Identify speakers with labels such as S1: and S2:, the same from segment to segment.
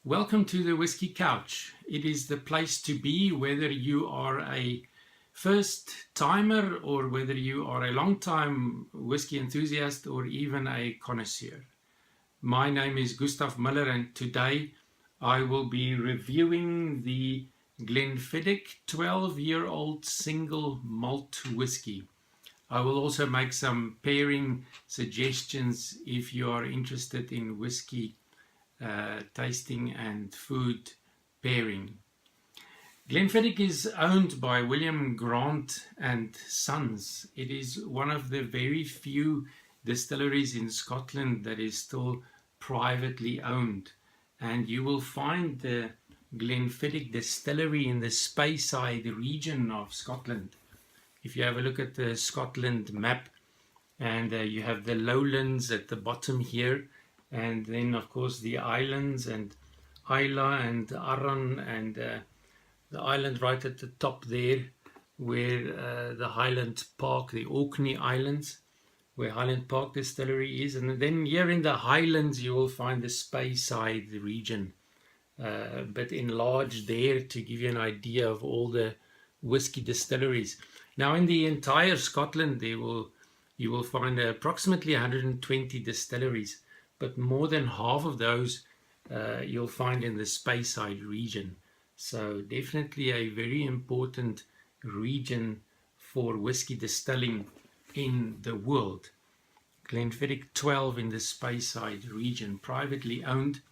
S1: Welcome to the Whisky Couch. It is the place to be whether you are a first timer or whether you are a long time whisky enthusiast or even a connoisseur. My name is Gustav Miller and today I will be reviewing the Glenfiddich 12-year-old single malt whisky. I will also make some pairing suggestions if you are interested in whisky tasting and food pairing. Glenfiddich is owned by William Grant and Sons. It is one of the very few distilleries in Scotland that is still privately owned, and you will find the Glenfiddich distillery in the Speyside region of Scotland. If you have a look at the Scotland map, and you have the lowlands at the bottom here, and then of course the islands and Islay and Arran and the island right at the top there where the Highland Park, the Orkney Islands, where Highland Park Distillery is. And then here in the Highlands you will find the Speyside region, but enlarged there to give you an idea of all the whisky distilleries. Now in the entire Scotland you will find approximately 120 distilleries, but more than half of those you'll find in the Speyside region. So definitely a very important region for whisky distilling in the world. Glenfiddich 12 in the Speyside region, privately owned.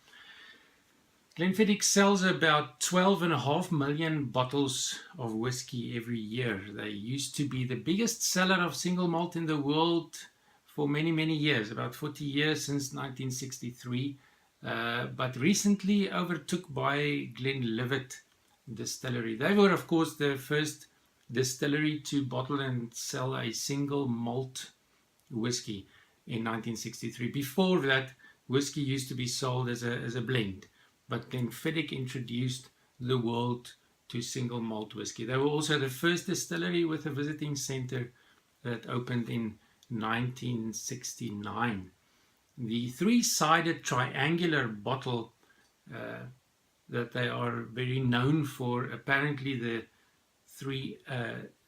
S1: Glenfiddich sells about 12.5 million bottles of whisky every year. They used to be the biggest seller of single malt in the world for many years, about 40 years, since 1963, but recently overtook by Glenlivet Distillery. They were of course the first distillery to bottle and sell a single malt whisky in 1963. Before that, whisky used to be sold as a blend, but Glenfiddich introduced the world to single malt whisky. They were also the first distillery with a visiting centre that opened in 1969. The three-sided triangular bottle that they are very known for, apparently the three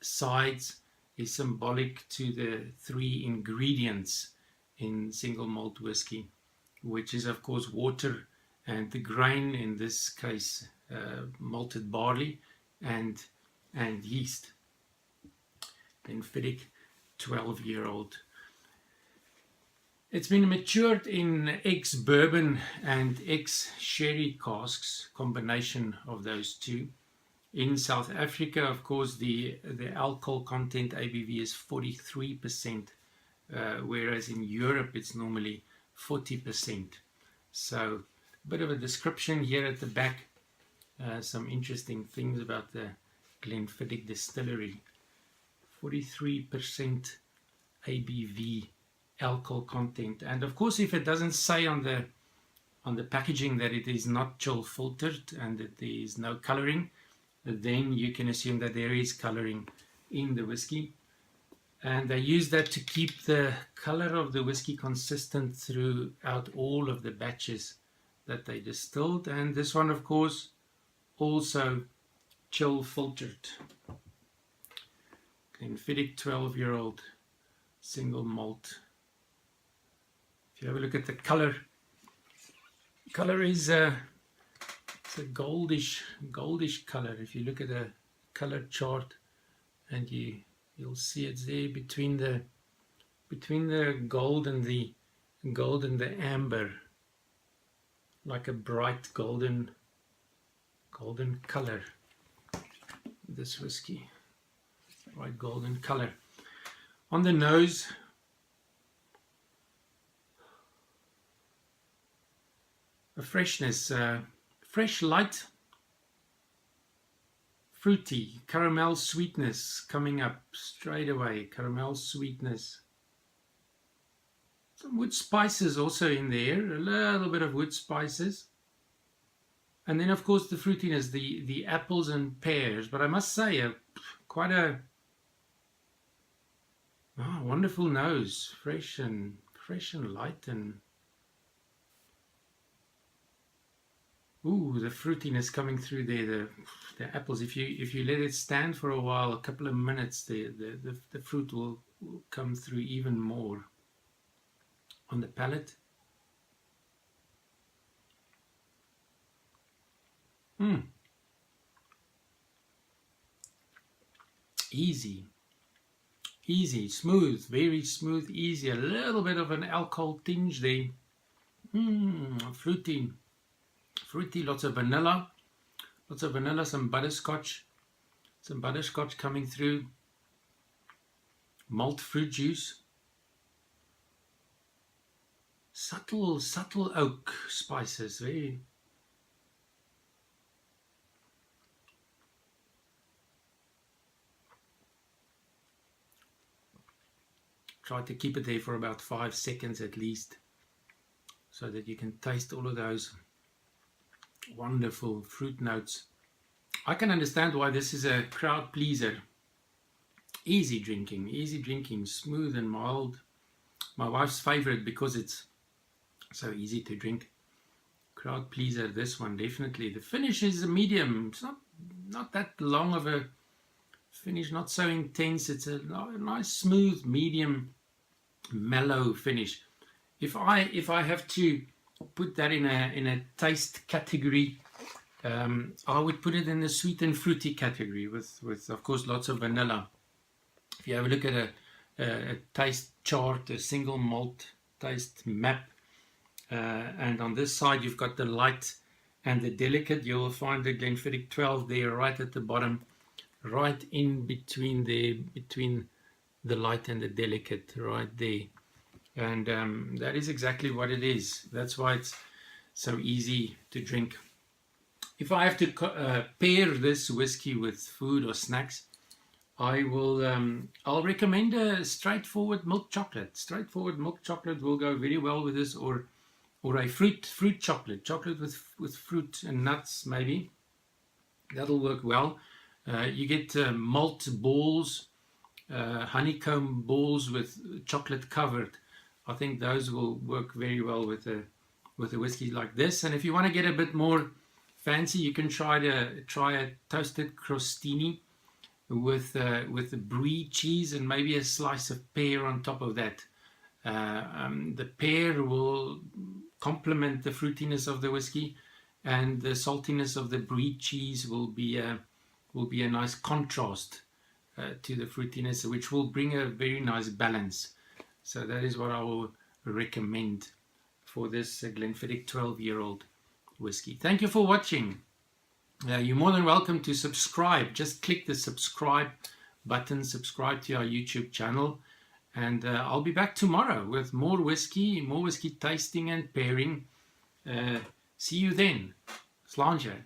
S1: sides is symbolic to the three ingredients in single malt whisky, which is of course water and the grain, in this case malted barley and yeast. Glenfiddich 12-year-old. It's been matured in ex-bourbon and ex-sherry casks, combination of those two. In South Africa, of course, the alcohol content ABV is 43%, whereas in Europe it's normally 40%. So a bit of a description here at the back, some interesting things about the Glenfiddich distillery. 43% ABV alcohol content, and of course if it doesn't say on the packaging that it is not chill filtered and that there is no colouring, then you can assume that there is colouring in the whisky, and they use that to keep the colour of the whisky consistent throughout all of the batches that they distilled. And this one of course also chill filtered. Glenfiddich 12-year-old single malt. If you have a look at the color is it's a goldish color. If you look at a color chart, and you'll see it's there between the gold and the amber, like a bright golden color. This whisky. Bright golden color. On the nose, a freshness, fresh, light, fruity, caramel sweetness coming up straight away. Caramel sweetness. Some wood spices also in there, a little bit of wood spices. And then of course the fruitiness, the apples and pears. But I must say, quite a wonderful nose, fresh and light, and Ooh, the fruitiness coming through there. The apples. If you let it stand for a while, a couple of minutes, the fruit will come through even more on the palate. Easy, easy, smooth, very smooth, easy. A little bit of an alcohol tinge there. Fruity, fruity. Lots of vanilla, some butterscotch coming through. Malt fruit juice. Subtle oak spices. Very. Try to keep it there for about 5 seconds at least, so that you can taste all of those wonderful fruit notes. I can understand why this is a crowd pleaser. Easy drinking, smooth and mild. My wife's favorite because it's so easy to drink. Crowd pleaser, this one definitely. The finish is a medium. It's not that long of a finish, not so intense. It's a nice smooth medium mellow finish. If I have to put that in a taste category, I would put it in the sweet and fruity category with of course lots of vanilla. If you have a look at a taste chart, a single malt taste map, and on this side you've got the light and the delicate, you'll find the Glenfiddich 12 there right at the bottom, right in between the light and the delicate, right there. And that is exactly what it is. That's why it's so easy to drink. If I have to pair this whiskey with food or snacks, I'll recommend a straightforward milk chocolate. Straightforward milk chocolate will go very well with this, or a fruit chocolate with fruit and nuts maybe. That'll work well. You get malt balls, honeycomb balls with chocolate covered. I think those will work very well with a whiskey like this. And if you want to get a bit more fancy, you can try a toasted crostini with the brie cheese and maybe a slice of pear on top of that. The pear will complement the fruitiness of the whiskey, and the saltiness of the brie cheese will be a nice contrast to the fruitiness, which will bring a very nice balance. So that is what I will recommend for this Glenfiddich 12-year-old whiskey. Thank you for watching. You're more than welcome to subscribe. Just click the subscribe button, subscribe to our YouTube channel, and I'll be back tomorrow with more whiskey tasting and pairing. See you then. Sláinte.